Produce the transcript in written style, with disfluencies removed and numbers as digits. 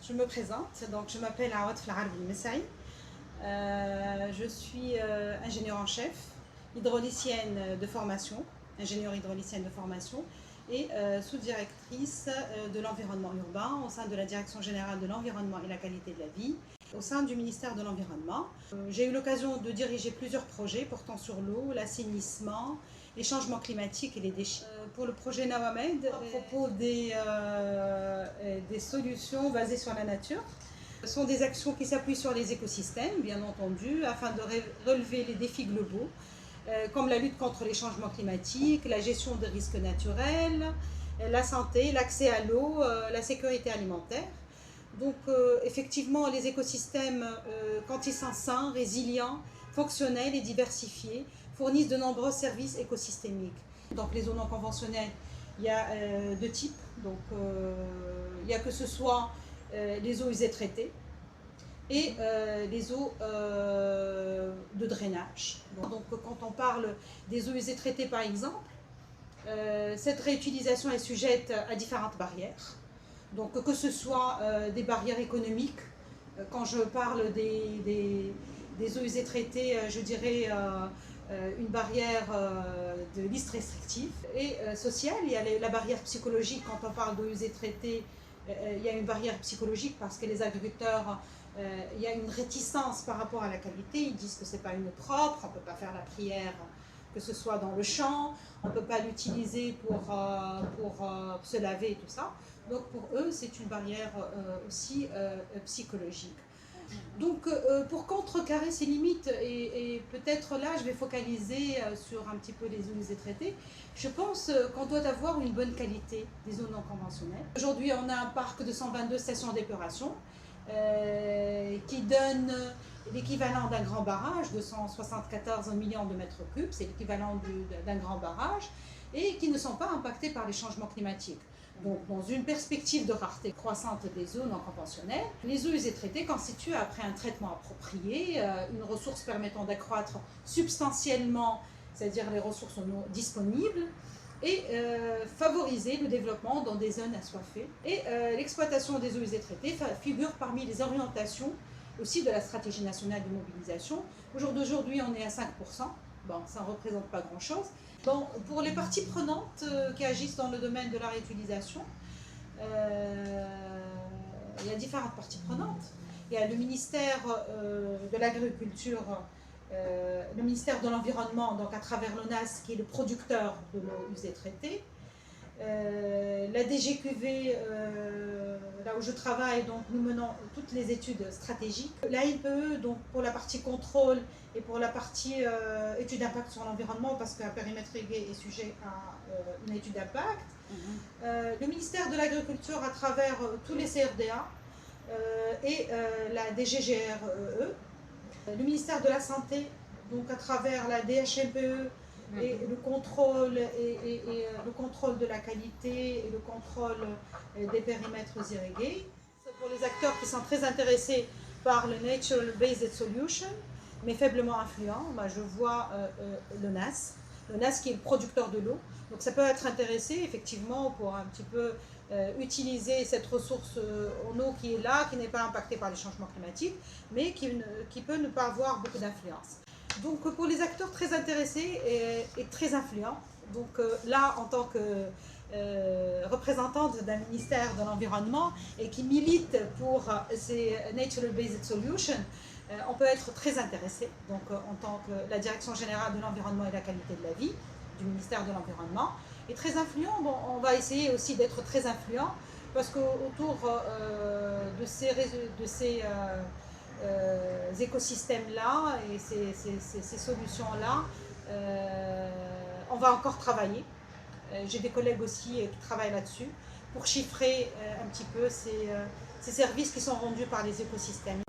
Je me présente, donc je m'appelle Awad Flaharbi Messaï. Je suis ingénieure en chef, hydraulicienne de formation, ingénieure hydraulicienne de formation et sous-directrice de l'environnement urbain au sein de la Direction générale de l'environnement et la qualité de la vie, au sein du ministère de l'Environnement. J'ai eu l'occasion de diriger plusieurs projets portant sur l'eau, l'assainissement, les changements climatiques et les déchets. Pour le projet Nawamed, à propos des solutions basées sur la nature, ce sont des actions qui s'appuient sur les écosystèmes, bien entendu, afin de relever les défis globaux, comme la lutte contre les changements climatiques, la gestion des risques naturels, la santé, l'accès à l'eau, la sécurité alimentaire. Donc effectivement, les écosystèmes, quand ils sont sains, résilients, fonctionnels et diversifiés, fournissent de nombreux services écosystémiques. Donc les eaux non conventionnelles, il y a deux types. Donc il y a que ce soit les eaux usées traitées et les eaux de drainage. Donc quand on parle des eaux usées traitées par exemple, cette réutilisation est sujette à différentes barrières. Donc que ce soit des barrières économiques, quand je parle des eaux usées traitées, je dirais une barrière de liste restrictive, et sociale. Il y a la barrière psychologique. Quand on parle d'eau usée traitée, il y a une barrière psychologique parce que les agriculteurs, il y a une réticence par rapport à la qualité. Ils disent que ce n'est pas une propre, on ne peut pas faire la prière que ce soit dans le champ, on ne peut pas l'utiliser pour se laver et tout ça. Donc pour eux, c'est une barrière aussi psychologique. Donc pour contrecarrer ces limites, et peut-être là je vais focaliser sur un petit peu les eaux usées traitées, je pense qu'on doit avoir une bonne qualité des eaux non conventionnelles. Aujourd'hui on a un parc de 122 stations d'épuration qui donne l'équivalent d'un grand barrage de 174 millions de mètres cubes, c'est l'équivalent d'un grand barrage, et qui ne sont pas impactés par les changements climatiques. Donc, dans une perspective de rareté croissante des eaux non conventionnelles, les eaux usées traitées constituent, après un traitement approprié, une ressource permettant d'accroître substantiellement, c'est-à-dire les ressources en eau disponibles, et favoriser le développement dans des zones assoiffées. Et l'exploitation des eaux usées traitées figure parmi les orientations aussi de la stratégie nationale de mobilisation. Au jour d'aujourd'hui, on est à 5%. Bon, ça ne représente pas grand-chose. Bon, pour les parties prenantes qui agissent dans le domaine de la réutilisation, il y a différentes parties prenantes. Il y a le ministère de l'Agriculture, le ministère de l'Environnement, donc à travers l'ONAS, qui est le producteur de l'eau usée traitée. La DGQV, là où je travaille, donc nous menons toutes les études stratégiques. La LPE, donc pour la partie contrôle et pour la partie étude d'impact sur l'environnement, parce qu'un périmètre irrigué est sujet à une étude d'impact. Le ministère de l'Agriculture à travers tous les CRDA et la DGGRE. Le ministère de la Santé, donc à travers la DHMPE, et le contrôle, le contrôle de la qualité et le contrôle des périmètres irrigués. Pour les acteurs qui sont très intéressés par le Natural Based Solution, mais faiblement influents, moi je vois l'ONAS qui est le producteur de l'eau. Donc ça peut être intéressé effectivement pour un petit peu utiliser cette ressource en eau qui est là, qui n'est pas impactée par les changements climatiques, mais qui peut ne pas avoir beaucoup d'influence. Donc pour les acteurs très intéressés et très influents, donc là en tant que représentante d'un ministère de l'Environnement et qui milite pour ces Natural Based Solutions, on peut être très intéressé, donc en tant que la Direction générale de l'Environnement et la qualité de la vie du ministère de l'Environnement. Et très influent, bon, on va essayer aussi d'être très influent parce qu'autour de ces écosystèmes-là et ces solutions-là, on va encore travailler. J'ai des collègues aussi qui travaillent là-dessus pour chiffrer un petit peu ces services qui sont rendus par les écosystèmes.